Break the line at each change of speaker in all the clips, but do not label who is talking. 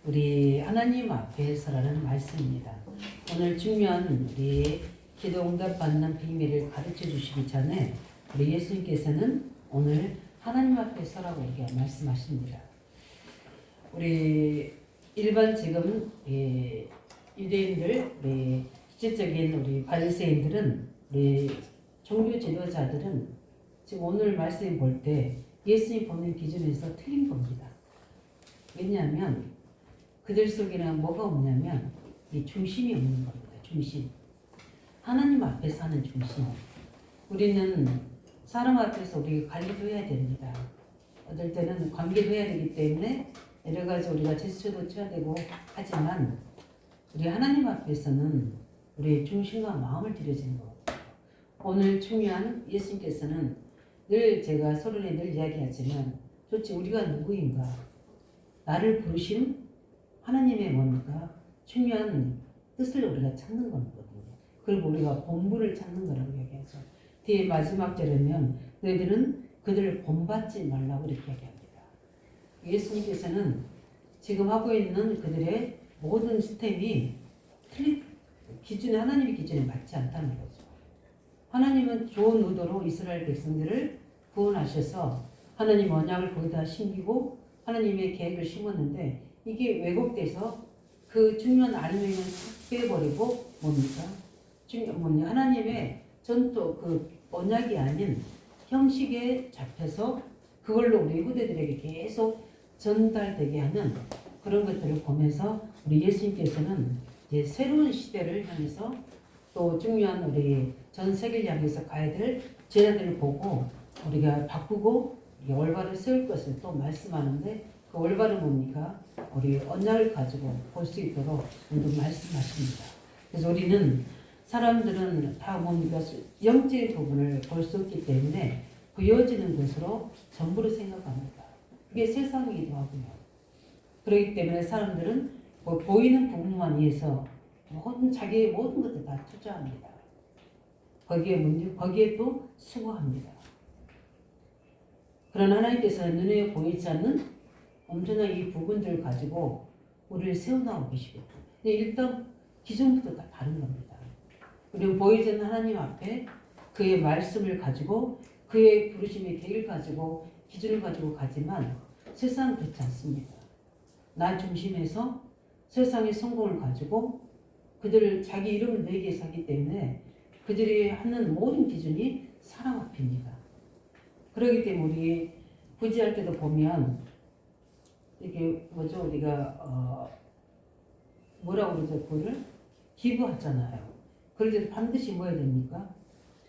우리 하나님 앞에서라는 말씀입니다. 오늘 중요한 우리 기도 응답 받는 비밀을 가르쳐 주시기 전에 우리 예수님께서는 오늘 하나님 앞에 서라고 이렇게 말씀하십니다. 우리 일반 지금 유대인들, 우리 실질적인 우리 바리새인들은, 우리 종교 지도자들은 지금 오늘 말씀 볼 때 예수님 보는 기준에서 틀린 겁니다. 왜냐하면 그들 속에는 뭐가 없냐면 이 중심이 없는 겁니다. 중심. 하나님 앞에서 하는 중심. 우리는 사람 앞에서 우리가 관리도 해야 됩니다. 어떨 때는 관계도 해야 되기 때문에 여러 가지 우리가 제스처도 쳐야 되고 하지만 우리 하나님 앞에서는 우리의 중심과 마음을 들여지는 겁니다. 오늘 중요한 예수님께서는 늘 제가 서론에 늘 이야기하지만 도대체 우리가 누구인가? 나를 부르신 하나님의 뭡니까? 중요한 뜻을 우리가 찾는 거거든요. 그리고 우리가 본분을 찾는 거라고 얘기해서 뒤에 마지막 절에는 너희들은 그들을 본받지 말라고 이렇게 얘기합니다. 예수님께서는 지금 하고 있는 그들의 모든 시스템이 틀린 기준에 하나님의 기준에 맞지 않다는 거죠. 하나님은 좋은 의도로 이스라엘 백성들을 구원하셔서 하나님 언약을 거기다 심기고 하나님의 계획을 심었는데 이게 왜곡돼서 그 중요한 알맹이는 싹 빼버리고 뭡니까? 하나님의 전통 그 언약이 아닌 형식에 잡혀서 그걸로 우리 후대들에게 계속 전달되게 하는 그런 것들을 보면서 우리 예수님께서는 이제 새로운 시대를 향해서 또 중요한 우리 전 세계를 향해서 가야 될 제자들을 보고 우리가 바꾸고 올바를 세울 것을 또 말씀하는데 그 올바른 뭡니까? 우리 언약을 가지고 볼 수 있도록 오늘 말씀하십니다. 그래서 우리는 사람들은 다 뭡니까? 영적인 부분을 볼 수 없기 때문에 부여지는 것으로 전부를 생각합니다. 그게 세상이기도 하고요. 그렇기 때문에 사람들은 뭐 보이는 부분만 위해서 자기의 모든 것을 다 투자합니다. 거기에 또 수고합니다. 그러나 하나님께서는 눈에 보이지 않는 엄청난 이 부분들을 가지고 우리를 세워나가고 계시거든요. 근데 일단 기존부터 다 다른 겁니다. 우리는 보이지 않는 하나님 앞에 그의 말씀을 가지고 그의 부르심의 계획을 가지고 기준을 가지고 가지만 세상은 그렇지 않습니다. 나 중심에서 세상의 성공을 가지고 그들을 자기 이름을 내기 위해서 하기 때문에 그들이 하는 모든 기준이 사람 앞입니다. 그렇기 때문에 우리 구제할 때도 보면 이게 뭐죠? 우리가 뭐라고 그러죠? 그거를 기부하잖아요. 그럴 때도 반드시 뭐 해야 됩니까?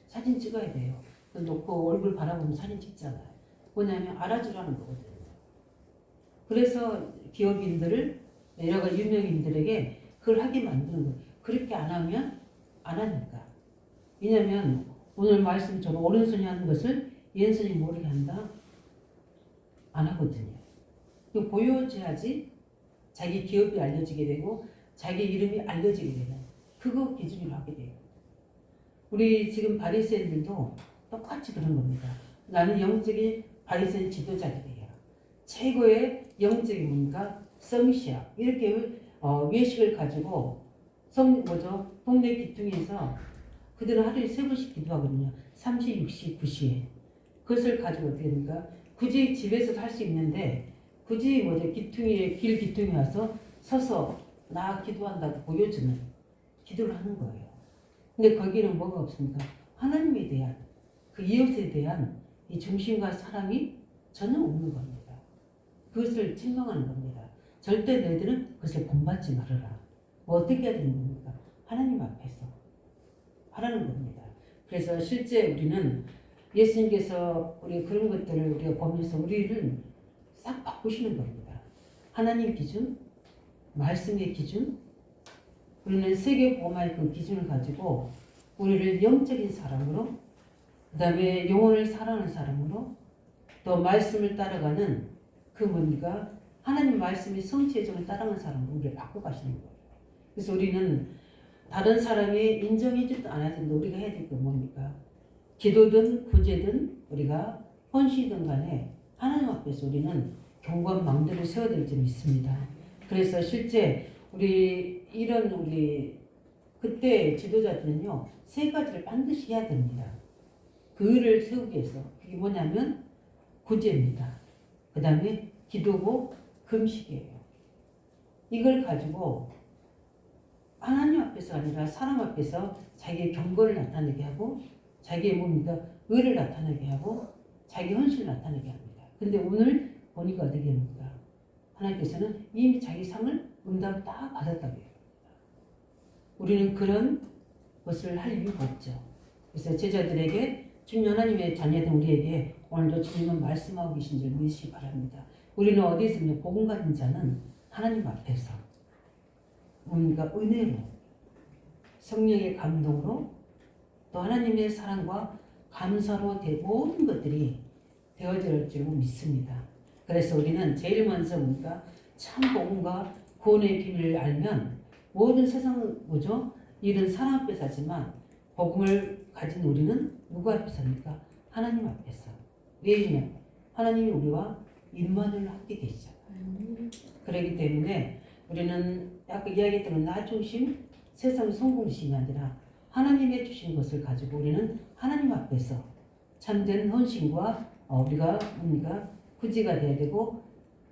사진 찍어야 돼요. 놓고 얼굴 바라보면 사진 찍잖아요. 뭐냐면 알아주라는 거거든요. 그래서 기업인들을 여러 가지 유명인들에게 그걸 하게 만드는 거예요. 그렇게 안 하면 안 하니까. 왜냐면 오늘 말씀처럼 오른손이 하는 것을 왼손이 모르게 한다? 안 하거든요. 보여줘야지 자기 기업이 알려지게 되고 자기 이름이 알려지게 되는 그거 기준으로 하게 돼요. 우리 지금 바리새인들도 똑같이 그런 겁니다. 나는 영적인 바리새인 지도자들이에요. 최고의 영적인 뭔가 성시야 이렇게 외식을 가지고 동네 기둥에서 그들은 하루에 3번씩 기도하거든요. 3시, 6시, 9시에 그것을 가지고 어떻게 됩니까? 굳이 집에서도 할 수 있는데 굳이 길 기둥에 와서 서서 나 기도한다고 보여주는 기도를 하는 거예요. 근데 거기는 뭐가 없습니까? 하나님에 대한 그 이웃에 대한 이 중심과 사랑이 전혀 없는 겁니다. 그것을 증명하는 겁니다. 절대 너희들은 그것을 본받지 말아라. 뭐 어떻게 해야 되는 겁니까? 하나님 앞에서 하라는 겁니다. 그래서 실제 우리는 예수님께서 우리 그런 것들을 우리가 보면서 우리를 싹 바꾸시는 겁니다. 하나님 기준, 말씀의 기준, 우리는 세계복음화의 그 기준을 가지고 우리를 영적인 사람으로, 그 다음에 영혼을 사랑하는 사람으로, 또 말씀을 따라가는 그 뭡니까? 하나님 말씀의 성취의 정을 따라가는 사람으로 우리를 바꿔가시는 거예요. 그래서 우리는 다른 사람이 인정해주든 안 하든 우리가 해야 될 게 뭡니까? 기도든 구제든 우리가 헌신이든 간에 하나님 앞에서 우리는 경고한 망대를 세워야 될 점이 있습니다. 그래서 실제 우리 그때 지도자들은요, 세 가지를 반드시 해야 됩니다. 그 의를 세우기 위해서. 그게 뭐냐면 구제입니다. 그 다음에 기도고 금식이에요. 이걸 가지고 하나님 앞에서가 아니라 사람 앞에서 자기의 경건을 나타내게 하고 자기의 뭡니까? 의를 나타내게 하고 자기 헌신을 나타내게 합니다. 근데 오늘 보니까 어떻게 합니까? 하나님께서는 이미 자기 상을 응답 다 받았다고 해요. 우리는 그런 것을 할 이유가 없죠. 그래서 제자들에게 주님 하나님의 자녀된 우리에게 오늘도 주님은 말씀하고 계신 줄 믿으시기 바랍니다. 우리는 어디에 있으면 복음 가진 자는 하나님 앞에서 뭔가 은혜로 성령의 감동으로 또 하나님의 사랑과 감사로 모든 것들이 되어질 줄 믿습니다. 그래서 우리는 제일 먼저 뭔가 참 복음과 구원의 비밀을 알면 모든 세상 뭐죠? 일은 사람 앞에 사지만 복음을 가진 우리는 누구 앞에 삽니까? 하나님 앞에서. 왜냐면 하나님이 우리와 임마누엘 함께 계시잖아요. 그렇기 때문에 우리는 아까 이야기했던 나 중심, 세상 성공심이 아니라 하나님의 주신 것을 가지고 우리는 하나님 앞에서 참된 헌신과 우리가 구제가 돼야 되고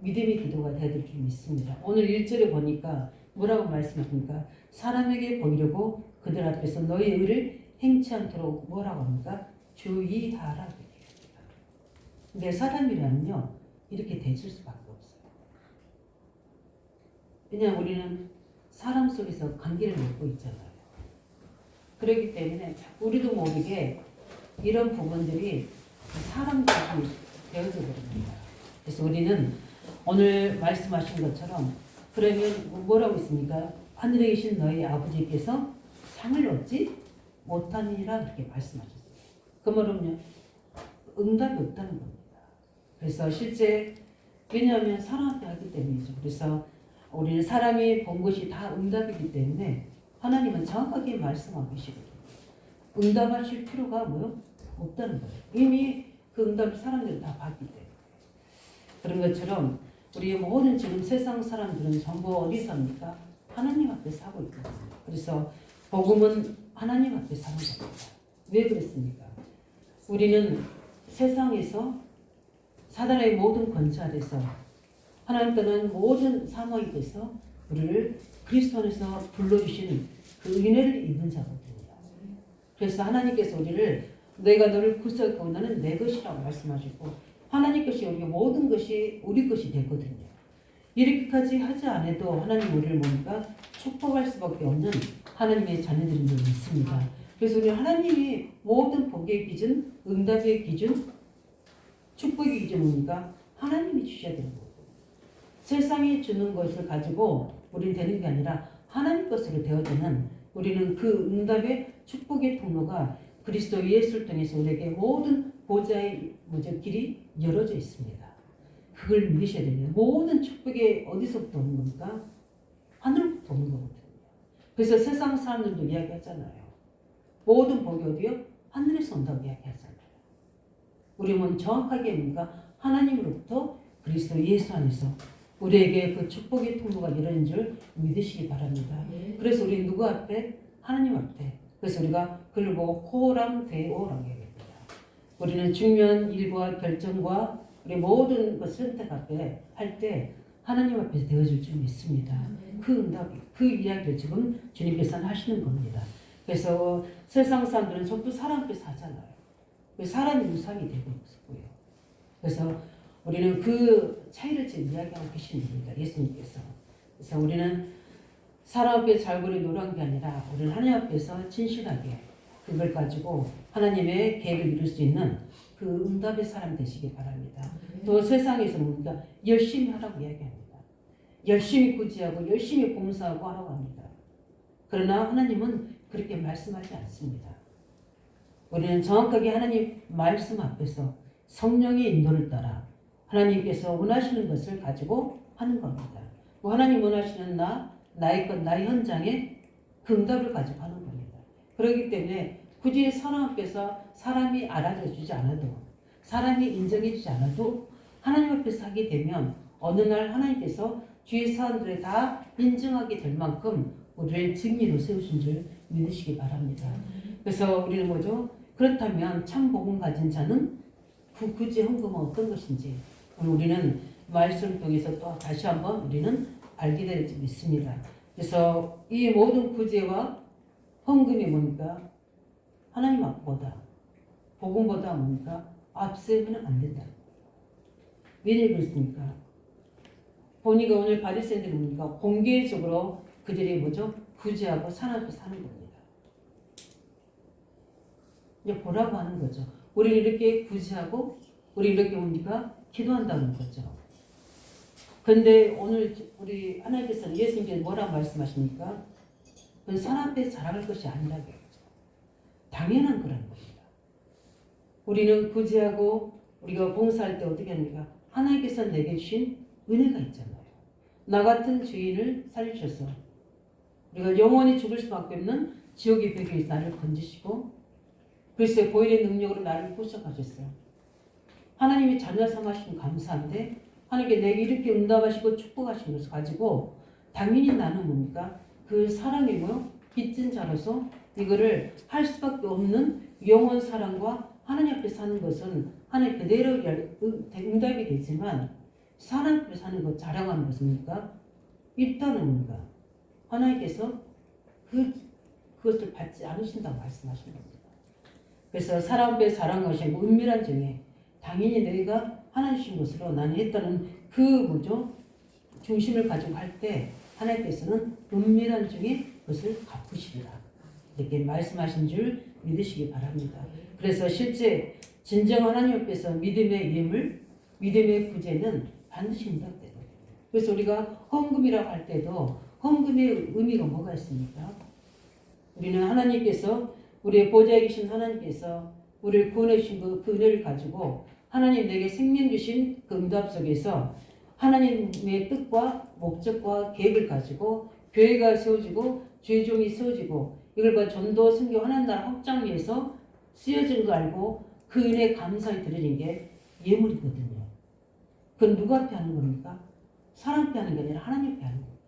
믿음의 기도가 돼야 될 줄 믿습니다. 오늘 1절에 보니까 뭐라고 말씀하십니까? 사람에게 보이려고 그들 앞에서 너의 의를 행치 않도록 뭐라고 합니까? 주의하라. 근데 사람이라면요 이렇게 되질 수밖에 없어요. 왜냐하면 우리는 사람 속에서 관계를 맺고 있잖아요. 그렇기 때문에 우리도 모르게 이런 부분들이 사람들이 되어져 버립니다. 그래서 우리는 오늘 말씀하신 것처럼 그러면 뭐라고 있습니까? 하늘에 계신 너희 아버지께서 상을 얻지 못하니라 이렇게 말씀하셨어요. 그 말은요 응답이 없다는 겁니다. 그래서 실제 왜냐하면 사람한테 하기 때문이죠. 그래서 우리는 사람이 본 것이 다 응답이기 때문에 하나님은 정확하게 말씀하고 계시거든요. 응답하실 필요가 뭐요? 없다는 거예요. 이미 그 응답을 사람들이 다 받기 때문에. 그런 것처럼 우리 모든 지금 세상 사람들은 전부 어디 삽니까? 하나님 앞에 사고 있거든요. 그래서 복음은 하나님 앞에 사는 겁니다. 왜 그렇습니까? 우리는 세상에서 사단의 모든 권세 아래서 하나님 떠난 모든 상황이 돼서 우리를 그리스도 안에서 불러주시는 그 은혜를 입는 자거든요. 그래서 하나님께서 우리를 내가 너를 구속하고 너는 내 것이라고 말씀하시고 하나님 것이 우리가 모든 것이 우리 것이 되거든요. 이렇게까지 하지 않아도 하나님 우리를 보니까 축복할 수밖에 없는 하나님의 자녀들인 줄 믿습니다. 그래서 우리 하나님이 모든 복의 기준, 응답의 기준, 축복의 기준 뭡니까? 하나님이 주셔야 되는 거예요. 세상이 주는 것을 가지고 우리는 되는 게 아니라 하나님 것으로 되어지는 우리는 그 응답의 축복의 통로가 그리스도 예수를 통해서 우리에게 모든 보좌의 길이 열어져 있습니다. 그걸 믿으셔야 됩니다. 모든 축복이 어디서부터 오는 겁니까? 하늘부터 오는 거거든요. 그래서 세상 사람들도 이야기하잖아요. 모든 복이 어디요? 하늘에서 온다고 이야기하잖아요. 우리는 정확하게 뭔가 하나님으로부터 그리스도 예수 안에서 우리에게 그 축복의 통로가 열리는 줄 믿으시기 바랍니다. 그래서 우리 누구 앞에? 하나님 앞에. 그래서 우리가 그를 보고 코람 데오라고 얘기합니다. 우리는 중요한 일과 결정과 우리 모든 것 선택 앞에 할 때 하나님 앞에서 되어질 줄 믿습니다. 그 응답, 그 이야기를 지금 주님께서는 하시는 겁니다. 그래서 세상 사람들은 전부 사람 앞에서 하잖아요. 사람이 우상이 되고 있고요. 그래서 우리는 그 차이를 지금 이야기하고 계시는 겁니다. 예수님께서. 그래서 우리는 사람 앞에 잘고리 노란 게 아니라 우리는 하나님 앞에서 진실하게 그걸 가지고 하나님의 계획을 이룰 수 있는 그 응답의 사람 되시기 바랍니다. 또 세상에서 뭡니까? 열심히 하라고 이야기합니다. 열심히 구제하고 열심히 봉사하고 하라고 합니다. 그러나 하나님은 그렇게 말씀하지 않습니다. 우리는 정확하게 하나님 말씀 앞에서 성령의 인도를 따라 하나님께서 원하시는 것을 가지고 하는 겁니다. 하나님 원하시는 나의 것, 나의 현장에 그 응답을 가지고 하는 겁니다. 그렇기 때문에 굳이 사람 앞에서 사람이 알아줘 주지 않아도 사람이 인정해 주지 않아도 하나님 앞에서 하게 되면 어느 날 하나님께서 주위 사람들이 다 인정하게 될 만큼 우리를 증인으로 세우신 줄 믿으시기 바랍니다. 그래서 우리는 뭐죠? 그렇다면 참 복음 가진 자는 굳이 헌금은 어떤 것인지 우리는 말씀을 통해서 또 다시 한번 우리는 알게 될 줄 믿습니다. 그래서 이 모든 구제와 헌금이 뭡니까? 하나님 앞보다 복음보다 뭡니까? 앞세우면 안 된다. 왜 그렇습니까? 보니까 오늘 바리새인들이 뭡니까? 공개적으로 그들이 뭐죠? 구제하고 산업에 사는 겁니다. 이제 보라고 하는 거죠. 우리 이렇게 구제하고 우리 이렇게 뭡니까? 기도한다는 거죠. 근데 오늘 우리 하나님께서는 예수님께서 뭐라고 말씀하십니까? 그건 산업에 자랑할 것이 아니라고 했죠. 당연한 거라는 겁니다. 우리는 구제하고 우리가 봉사할 때 어떻게 합니까? 하나님께서 내게 주신 은혜가 있잖아요. 나 같은 죄인을 살리셔서 우리가 영원히 죽을 수밖에 없는 지옥의 벽에서 나를 건지시고 글쎄 보혈의 능력으로 나를 구속하셨어요. 하나님이 자녀 삼으시면 감사한데 하나님께 내게 이렇게 응답하시고 축복하신 것을 가지고 당연히 나는 뭡니까? 그 사랑의 빚진 자로서 이거를 할 수밖에 없는 영원 사랑과 하나님 앞에 사는 것은 하나님 그대로 응답이 되지만 사람 앞에 사는 것 자랑하는 것은 뭡니까? 일단은 뭡니까? 하나님께서 그것을 받지 않으신다고 말씀하신 겁니다. 그래서 사람 앞에 자랑하는 것이 은밀한 중에 당연히 내가 하나님 주신 것으로 나는 했다는 그 중심을 가지고 할 때 하나님께서는 은밀한 중에 그것을 갚으시리라. 이렇게 말씀하신 줄 믿으시기 바랍니다. 그래서 실제 진정 하나님 앞에서 믿음의 예물, 믿음의 구제는 반드시 응답돼요. 그래서 우리가 헌금이라고 할 때도 헌금의 의미가 뭐가 있습니까? 우리는 하나님께서 우리의 보좌에 계신 하나님께서 우리를 구원해 주신 그 은혜를 가지고 하나님 내게 생명 주신 그 응답 속에서 하나님의 뜻과 목적과 계획을 가지고 교회가 세워지고 죄종이 세워지고 이걸 봐 전도 선교 하나님 나라 확장 위해서 쓰여진 거 알고 그 은혜에 감사히 드리는 게 예물이거든요. 그건 누구 앞에 하는 겁니까? 사람 앞에 하는 게 아니라 하나님 앞에 하는 겁니다.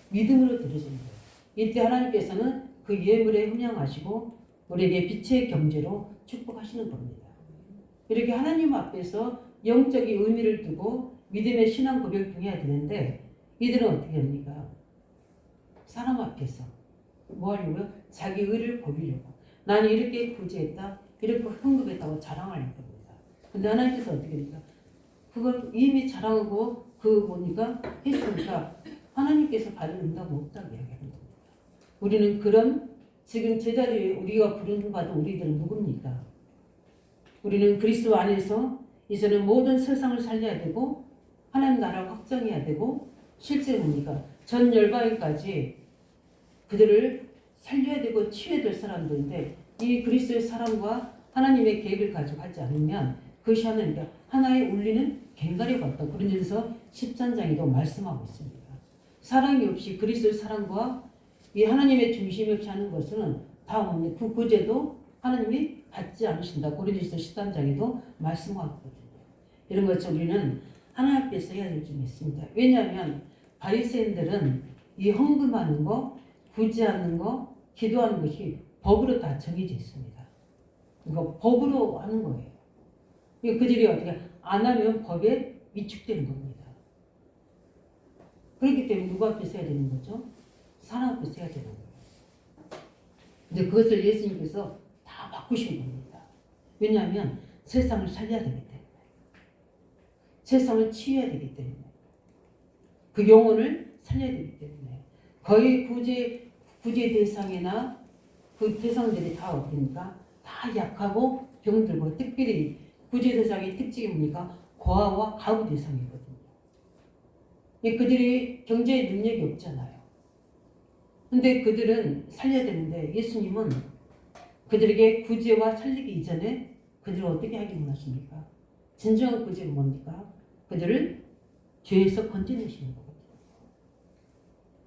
믿음으로 드려지는 거예요. 이때 하나님께서는 그 예물에 흠양하시고 우리에게 빛의 경제로 축복하시는 겁니다. 이렇게 하나님 앞에서 영적인 의미를 두고 믿음의 신앙 고백을 통해야 되는데 이들은 어떻게 합니까? 사람 앞에서 뭐 하려고요? 자기 의를 보이려고. 나는 이렇게 구제했다, 이렇게 헌금했다고 자랑하려고 합니다. 근데 하나님께서 어떻게 합니까? 그걸 이미 자랑하고 뭡니까? 했으니까 하나님께서 받을 응답은 없다고 이야기하는 겁니다. 우리는 그런 지금 제자리에 우리가 부름받은 우리들은 누굽니까? 우리는 그리스도 안에서 이제는 모든 세상을 살려야 되고 하나님 나라를 확장해야 되고 실제 뭡니까? 전 열방에까지 그들을 살려야 되고 치유해야 될 사람들인데 이 그리스도의 사랑과 하나님의 계획을 가지고 하지 않으면 그것이 하나의 울리는 갱가리 같다. 그런 데서 13장에도 말씀하고 있습니다. 사랑이 없이 그리스도의 사랑과 이 하나님의 중심이 없이 하는 것은 다 뭡니까? 그 구제도 하나님이 받지 않으신다. 고린도서 13장에도 말씀하고 있거든요. 이런 것처럼 우리는 하나님 앞에서 해야 될 점이 있습니다. 왜냐하면 바리새인들은 이 헌금하는 거, 구제하는 거, 기도하는 것이 법으로 다 정해져 있습니다. 이거 법으로 하는 거예요. 그들이 어떻게 안 하면 법에 위축되는 겁니다. 그렇기 때문에 누구 앞에서 해야 되는 거죠? 사람 앞에서 해야 되는 거예요. 근데 그것을 예수님께서 다 바꾸신 겁니다. 왜냐하면 세상을 살려야 되기 때문에. 세상을 치유해야 되기 때문에. 그 영혼을 살려야 되기 때문에. 거의 구제 대상이나 그 대상들이 다 어딥니까? 다 약하고 병들고 특별히 구제 대상의 특징이 뭡니까? 고아와 가구 대상이거든요. 그들이 경제의 능력이 없잖아요. 근데 그들은 살려야 되는데 예수님은 그들에게 구제와 살리기 이전에 그들을 어떻게 하기 원하십니까? 진정한 구제가 뭡니까? 그들을 죄에서 건져내시는 거거든요.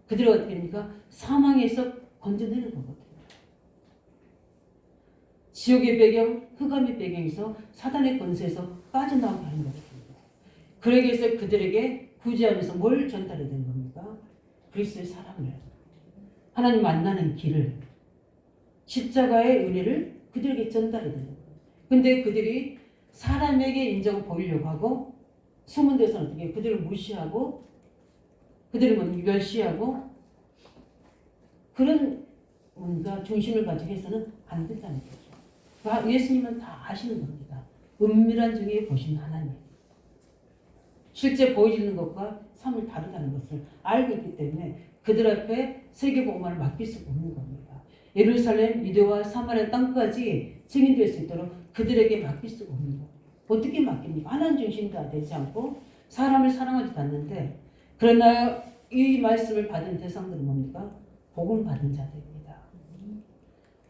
그들을 어떻게 합니까? 사망에서 건져내는 거거든요. 지옥의 배경, 흑암의 배경에서 사단의 권세에서 빠져나오게 하는 거거든요. 그러기 위해서 그들에게 구제하면서 뭘 전달해야 되는 겁니까? 그리스도의 사랑을, 하나님 만나는 길을, 십자가의 은혜를 그들에게 전달해야 되는 거예요. 근데 그들이 사람에게 인정을 보이려고 하고 숨은 데서는 어떻게 그들을 무시하고 그들을 멸시하고 그런 뭔가 중심을 가지고 해서는 안 된다는 거죠. 예수님은 다 아시는 겁니다. 은밀한 중에 보시는 하나님. 실제 보여지는 것과 삶을 다르다는 것을 알고 있기 때문에 그들 앞에 세계복음화를 맡길 수 없는 겁니다. 예루살렘, 유대와 사마리아 땅까지 증인될 수 있도록 그들에게 맡길 수가 없는 거예요. 어떻게 맡깁니까? 하나님 중심도 되지 않고 사람을 사랑하지도 않는데, 그러나 이 말씀을 받은 대상들은 뭡니까? 복음 받은 자들입니다.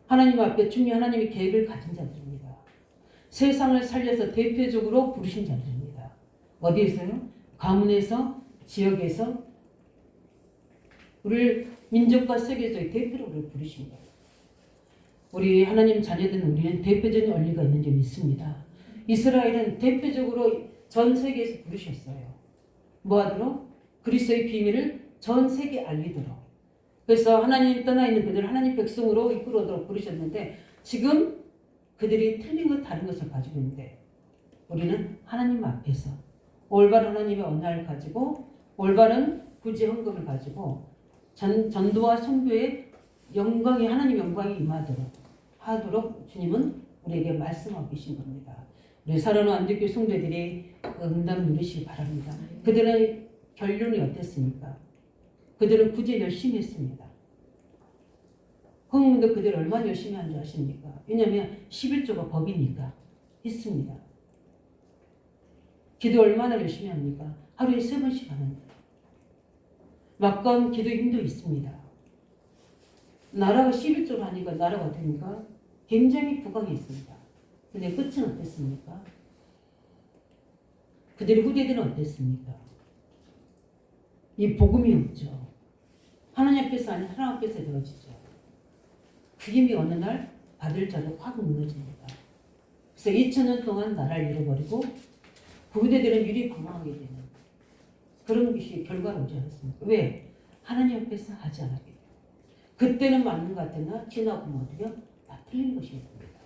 하나님 앞에 충분히 하나님의 계획을 가진 자들입니다. 세상을 살려서 대표적으로 부르신 자들입니다. 어디에서요? 가문에서, 지역에서 우리를 민족과 세계적인 대표로 우리를 부르신 거예요. 우리 하나님 자녀된 우리는 대표적인 원리가 있는 점이 있습니다. 이스라엘은 대표적으로 전 세계에서 부르셨어요. 뭐하도록? 그리스도의 비밀을 전 세계에 알리도록. 그래서 하나님 떠나 있는 그들을 하나님 백성으로 이끌어오도록 부르셨는데, 지금 그들이 틀린 것 다른 것을 가지고 있는데, 우리는 하나님 앞에서 올바른 하나님의 언약을 가지고 올바른 구제 헌금을 가지고 전도와 선교의 영광이, 하나님 영광이 임하도록 하도록 주님은 우리에게 말씀하고 계신 겁니다. 우리 사랑하는 안디교회 성도들이 응답 누리시기 바랍니다. 그들의 결론이 어땠습니까? 그들은 구제 열심히 했습니다. 그런데 그들이 얼마나 열심히 한 줄 아십니까? 왜냐하면 11조가 법이니까 했습니다. 기도 얼마나 열심히 합니까? 하루에 3번씩 하는데. 막간 기도 힘도 있습니다. 나라가 11조를 하니까 나라가 됩니까? 굉장히 부강했습니다. 근데 끝은 어땠습니까? 그들의 후대들은 어땠습니까? 이 복음이 없죠. 하나님 앞에서 아닌 하나님 앞에서 이루어지죠. 그 힘이 어느 날 받을 자도 확 무너집니다. 그래서 2000년 동안 나라를 잃어버리고 그 후대들은 유리방황하게 되는 그런 것이 결과로 오지 않았습니까? 왜? 하나님 앞에서 하지 않았기 때문에. 그때는 맞는 것 같으나 지나고 어디요? 다 틀린 것이 됩니다.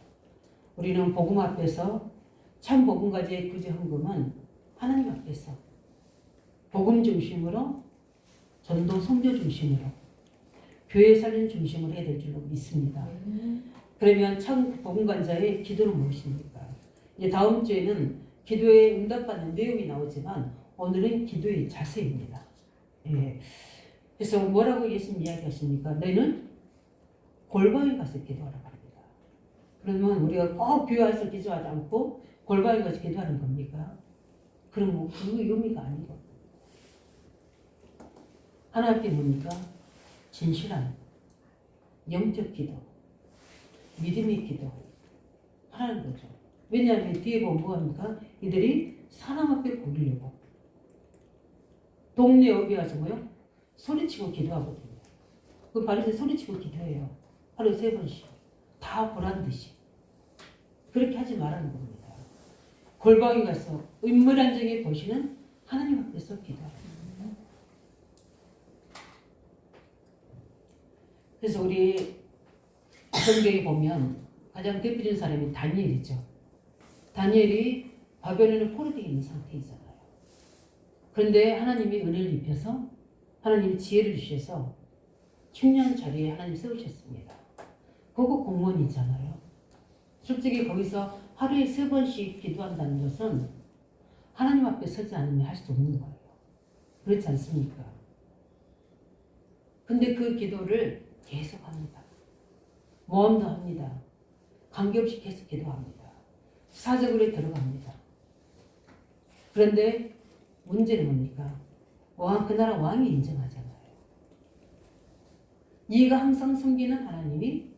우리는 복음 앞에서 참 복음까지의 구제 헌금은 하나님 앞에서 복음 중심으로, 전도 선교 중심으로, 교회 살림 중심으로 해야 될 줄로 믿습니다. 그러면 참 복음관자의 기도는 무엇입니까? 이제 다음 주에는 기도에 응답받는 내용이 나오지만 오늘은 기도의 자세입니다. 예. 그래서 뭐라고 예수님 이야기하십니까? 너희는 골방에 가서 기도하라고 합니다. 그러면 우리가 꼭 교회 와서 기도하지 않고 골방에 가서 기도하는 겁니까? 그럼 그 의미가 아니고 하나님께 뭡니까? 진실한 영적 기도, 믿음의 기도 하라는 거죠. 왜냐하면 뒤에 보면 뭐합니까? 이들이 사람 앞에 보이려고 동네 어디 가서 뭐요? 소리치고 기도하거든요. 그 바리새인 소리치고 기도해요. 하루에 3번씩. 다 보란 듯이. 그렇게 하지 말라는 겁니다. 골방에 가서 인물안정에 보시는 하나님 앞에서 기도하라. 그래서 우리 성경에 보면 가장 대표적인 사람이 다니엘이죠. 다니엘이 바벨론에 포로되어 있는 상태이잖아요. 그런데 하나님이 은혜를 입혀서 하나님이 지혜를 주셔서 중요한 자리에 하나님 세우셨습니다. 그거 공무원이잖아요. 솔직히 거기서 하루에 3번씩 기도한다는 것은 하나님 앞에 서지 않으면 할 수 없는 거예요. 그렇지 않습니까? 근데 그 기도를 계속합니다. 모험도 합니다. 관계없이 계속 기도합니다. 사적으로 들어갑니다. 그런데 문제는 뭡니까? 그 나라 왕이 인정하잖아요. 네가 항상 섬기는 하나님이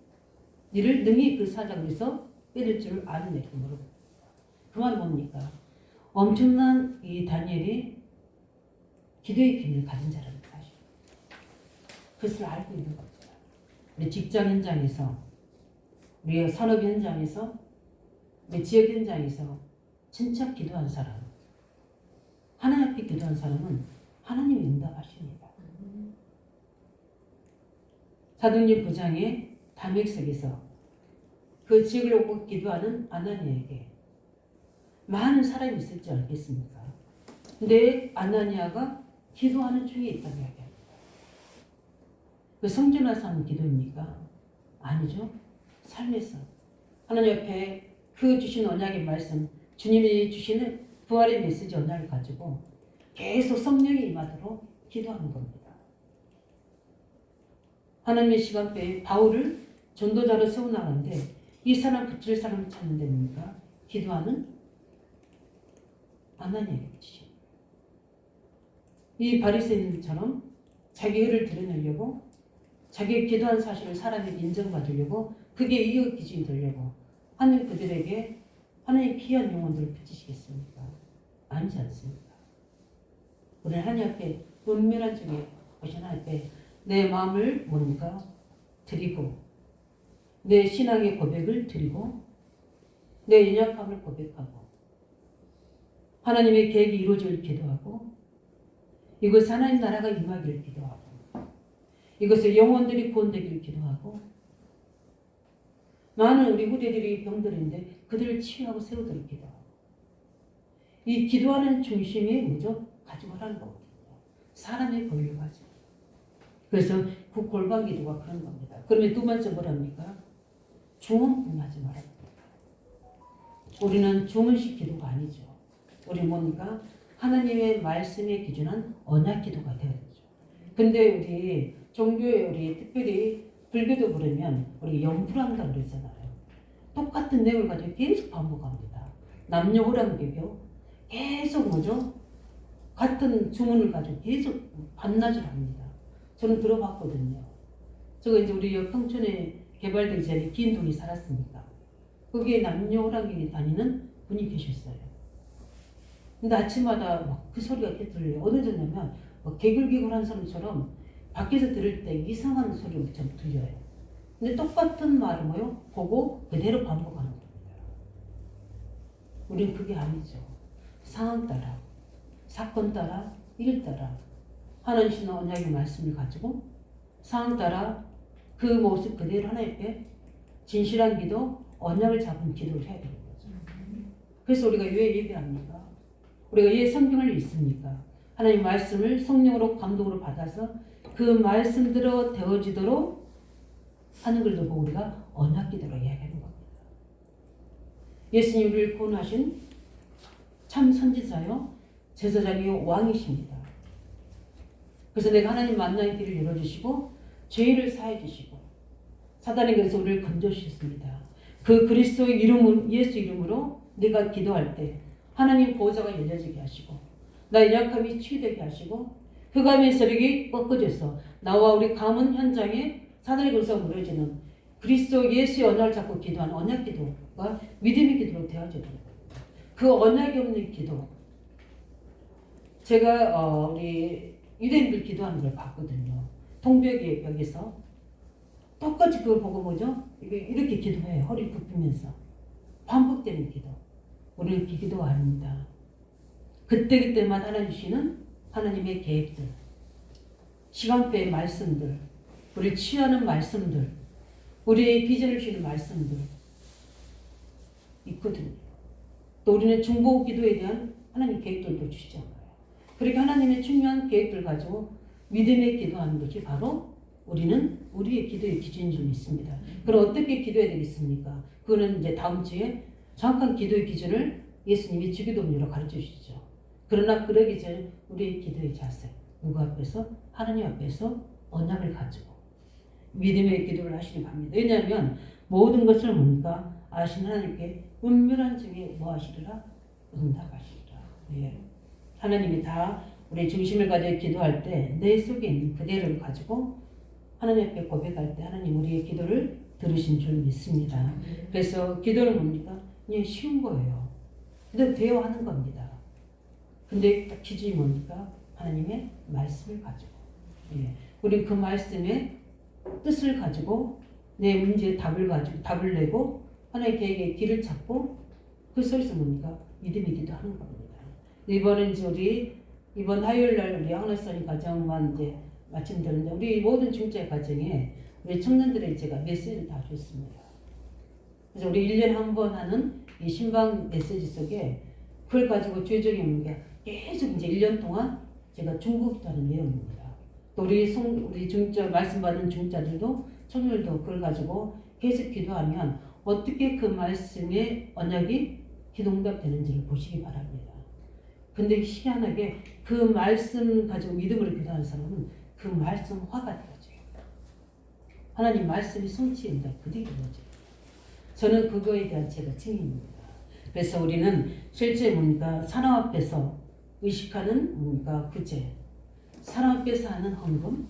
너를 능히 그 사장에서 빼낼 줄 아는 이렇게 물어봅니다. 그 말은 뭡니까? 엄청난 이 다니엘이 기도의 비밀을 가진 자라는 사실. 그것을 알고 있는 겁니다. 우리 직장 현장에서, 우리 산업 현장에서, 우리 지역 현장에서 진짜 기도한 사람, 하나님 앞에 기도한 사람은 하나님이 응답하십니다. 사도행전 9장에 담액석에서 그 지역을 놓고 기도하는 아나니아에게 많은 사람이 있을 줄 알겠습니까? 근데 아나니아가 기도하는 중에 있다고 이야기합니다. 그 성전 와서 하는 기도입니까? 아니죠. 삶에서 하나님 앞에 그 주신 언약의 말씀, 주님이 주시는 부활의 메시지 언약을 가지고 계속 성령이 임하도록 기도하는 겁니다. 하나님의 시간대에 바울을 전도자로 세워나가는데 이 사람 붙일 사람을 찾는 데입니까? 기도하는 아나니아에게 붙이십니다. 이 바리새인처럼 자기 의를 드러내려고 자기 기도한 사실을 사람에게 인정받으려고 그게 이익 기준이 되려고 하는 그들에게 하나님 귀한 영혼들을 붙이시겠습니까? 아니지 않습니까? 우리는 하나님 앞에 은밀한 중에 오신 하나님 앞에 내 마음을 뭡니까? 드리고 내 신앙의 고백을 드리고 내 연약함을 고백하고 하나님의 계획이 이루어지길 기도하고 이곳 하나님 나라가 임하기를 기도하고 이것을 영혼들이 구원되기를 기도하고 많은 우리 후대들이 병들인데 그들을 치유하고 세우도록 기도하고 이 기도하는 중심이 뭐죠? 가지고 하라는 거거든요. 사람의 권리를 가지고. 그래서 그 골방 기도가 그런 겁니다. 그러면 두 번째 뭐랍니까? 중언부언하지 말아야 됩니다. 우리는 중언식 기도가 아니죠. 우리 뭡니까? 하나님의 말씀에 기준한 언약 기도가 되어야 되죠. 근데 우리 종교에 우리 특별히 불교도 그러면 우리 연불한다고 그러잖아요. 똑같은 내용을 가지고 계속 반복합니다. 남녀 호랑개교 계속 뭐죠? 같은 주문을 가지고 계속 반나절 합니다. 저는 들어봤거든요. 저거 이제 우리 평촌에 개발되기 전에 기인동에 살았으니까 거기에 남녀 호랑개교 다니는 분이 계셨어요. 근데 아침마다 막 그 소리가 이렇게 들려요. 어느 정도냐면 개굴개굴한 사람처럼 밖에서 들을 때 이상한 소리가 좀 들려요. 근데 똑같은 말을 뭐요? 보고 그대로 반복하는 겁니다. 우리는 그게 아니죠. 상황 따라, 사건 따라, 일 따라 하나님 주신 언약의 말씀을 가지고 상황 따라 그 모습 그대로 하나님께 진실한 기도, 언약을 잡은 기도를 해야 되는 거죠. 그래서 우리가 왜 예배합니까? 우리가 왜 성경을 읽습니까? 하나님 말씀을 성령으로 감동으로 받아서 그 말씀대로 되어지도록 하는 걸 보고 우리가 언약 기도로 이야기하는 겁니다. 예수님 우리를 구원하신 참 선지자요 제사장이요 왕이십니다. 그래서 내가 하나님 만나는 길을 열어주시고 죄를 사해 주시고 사단의 것에서 우리를 건져주셨습니다. 그 그리스도의 이름 예수 이름으로 내가 기도할 때 하나님 보호자가 열려지게 하시고 나의 약함이 치유되게 하시고 흑암의 세력이 꺾어져서 나와 우리 가문 현장에 사단의 권세가 무너지는 그리스도 예수의 언약을 잡고 기도하는 언약 기도가 믿음의 기도로 되어져야 됩니다. 그 언약이 없는 기도 제가 우리 유대인들 기도하는 걸 봤거든요. 통벽의 벽에서 똑같이 그걸 보고 뭐죠? 이렇게 기도해요. 허리 굽히면서 반복되는 기도. 우리는 기도가 아닙니다. 그때그때마다 하나님 주시는 하나님의 계획들, 시간표의 말씀들, 우리를 치유하는 말씀들, 우리의 비전을 주시는 말씀들 있거든요. 또 우리는 중보 기도에 대한 하나님 계획들도 주시잖아요. 그렇게 하나님의 중요한 계획들 가지고 믿음의 기도하는 것이 바로 우리는 우리의 기도의 기준이 좀 있습니다. 그럼 어떻게 기도해야 되겠습니까? 그거는 이제 다음 주에 정확한 기도의 기준을 예수님이 주기도문으로 가르쳐 주시죠. 그러나 그러기 전에 우리의 기도의 자세, 누구 앞에서? 하나님 앞에서 언약을 가지고 믿음의 기도를 하시는 겁니다. 왜냐하면 모든 것을 뭡니까? 아신 하나님께 은밀한 중에 뭐 하시리라? 응답하시리라. 예. 하나님이 다 우리 중심을 가지고 기도할 때 내 속에 있는 그대로를 가지고 하나님 앞에 고백할 때 하나님 우리의 기도를 들으신 줄 믿습니다. 그래서 기도는 뭡니까? 그냥 쉬운 거예요. 근데 대화하는 겁니다. 근데 기준이 뭡니까? 하나님의 말씀을 가지고 우리 그 말씀의 뜻을 가지고 내 문제의 답을 가지고 답을 내고 하나님의 계획의 길을 찾고 그 속에서 뭡니까? 믿음의 기도하는 겁니다. 이번엔 이제 우리 이번 화요일 날 우리 하나선이 가정만 이제 말씀드렸는데 우리 모든 중재 가정에 우리 청년들의 제가 메시지를 다 줬습니다. 그래서 우리 1년에 한 번 하는 이 신방 메시지 속에 그걸 가지고 죄적이 없는 게 계속 이제 1년 동안 제가 중국도 하는 내용입니다. 또 우리 중자 말씀 받은 중자들도 청년들도 그걸 가지고 계속 기도하면 어떻게 그 말씀의 언약이 기도응답되는지를 보시기 바랍니다. 근데 희한하게 그 말씀 가지고 믿음으로 기도하는 사람은 그 말씀 화가 되어져요. 하나님 말씀이 성취된다. 그대로 되어져요. 저는 그거에 대한 제가 증인입니다. 그래서 우리는 실제 뭡니까? 사람 앞에서 의식하는 뭡니까? 구제. 사람 앞에서 하는 헌금.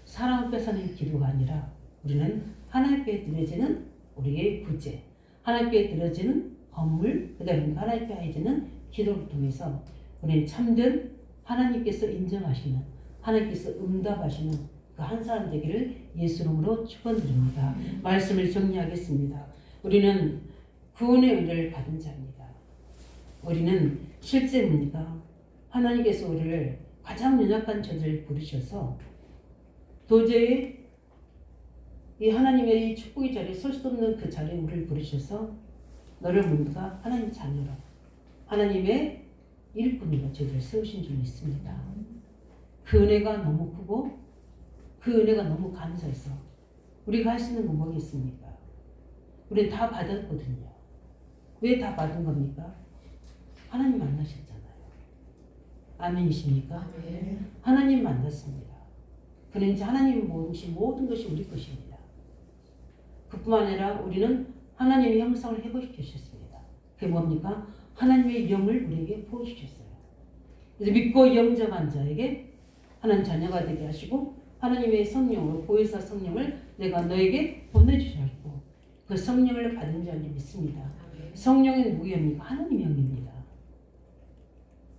사람 앞에서 하는 기도가 아니라 우리는 하나님께 드려지는 우리의 구제. 하나님께 드려지는 헌물. 그 다음에 하나님께 해지는 기도를 통해서 우리는 참된 하나님께서 인정하시는 하나님께서 응답하시는 그 한 사람 되기를 예수 이름으로 축원드립니다. 말씀을 정리하겠습니다. 우리는 구원의 의를 받은 자입니다. 우리는 실제 뭡니까? 하나님께서 우리를 가장 연약한 자들을 부르셔서 도저히 이 하나님의 이 축복의 자리에 설 수 없는 그 자리에 우리를 부르셔서 너를 뭡니까? 하나님 자녀로 하나님의 일꾼으로 저희를 세우신 줄 믿습니다. 그 은혜가 너무 크고 그 은혜가 너무 감사해서 우리가 할 수 있는 건 뭐겠습니까? 우리는 다 받았거든요. 왜 다 받은 겁니까? 하나님 만나셨잖아요. 아멘이십니까? 네. 하나님 만났습니다. 그는 이제 하나님 모든 것이 우리 것입니다. 그뿐만 아니라 우리는 하나님의 형상을 회복시키셨습니다. 그게 뭡니까? 하나님의 영을 우리에게 부어주셨어요. 그래서 믿고 영접한 자에게 하나님 자녀가 되게 하시고 하나님의 성령으로 보혜사 성령을 내가 너에게 보내주셨고 그 성령을 받은 자는 믿습니다. 성령은 누구의 영입니까? 하나님의 영입니다.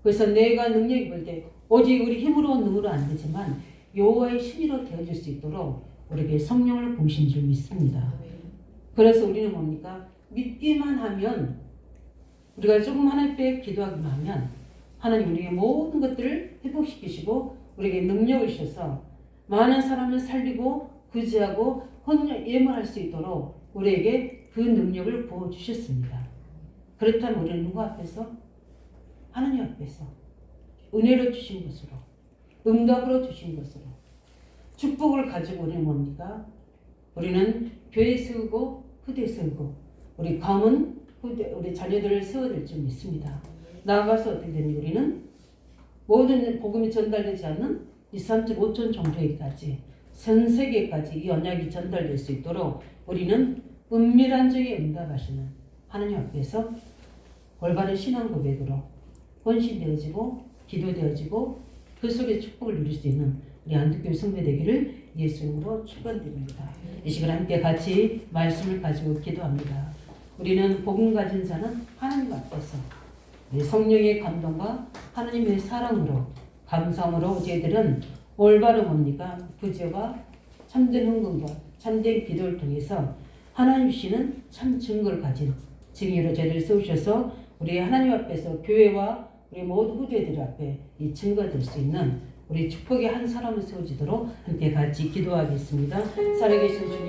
그래서 내가 능력이 볼 때 오직 우리 힘으로 능으로 안 되지만 여호와의 신이로 되어질 수 있도록 우리에게 성령을 부으신 줄 믿습니다. 그래서 우리는 뭡니까? 믿기만 하면 우리가 조금 하나님께 기도하기만 하면 하나님 우리의 모든 것들을 회복시키시고 우리에게 능력을 주셔서 많은 사람을 살리고 구제하고 예물할 수 있도록 우리에게 그 능력을 부어주셨습니다. 그렇다면 우리는 누구 앞에서? 하나님 앞에서 은혜로 주신 것으로 응답으로 주신 것으로 축복을 가지고 우리는 뭡니까? 우리는 교회 세우고 후대 세우고 우리 가문 후대 우리 자녀들을 세워줄 줄 믿습니다. 나아가서 어떻게 되니 우리는 모든 복음이 전달되지 않는 2, 3천, 5천 종교에까지 전 세계까지 이 언약이 전달될 수 있도록 우리는 은밀한 중에 응답하시는 하나님 앞에서 올바른 신앙 고백으로 헌신되어지고 기도되어지고 그 속에 축복을 누릴 수 있는 우리 안동교회 성도 되기를 예수 이름으로 축원드립니다. 이 시간 함께 같이 말씀을 가지고 기도합니다. 우리는 복음 가진 자는 하나님 앞에서 성령의 감동과 하나님의 사랑으로 감사함으로 저희들은 올바른 뭡니까? 구제와 참된 헌금과 참된 기도를 통해서 하나님 주시는 참 증거를 가진 증인으로 저희들을 세우셔서 우리 하나님 앞에서 교회와 우리 모든 후대들 앞에 이 증거될 수 있는 우리 축복의 한 사람을 세워지도록 함께 같이 기도하겠습니다. 살아계신 주님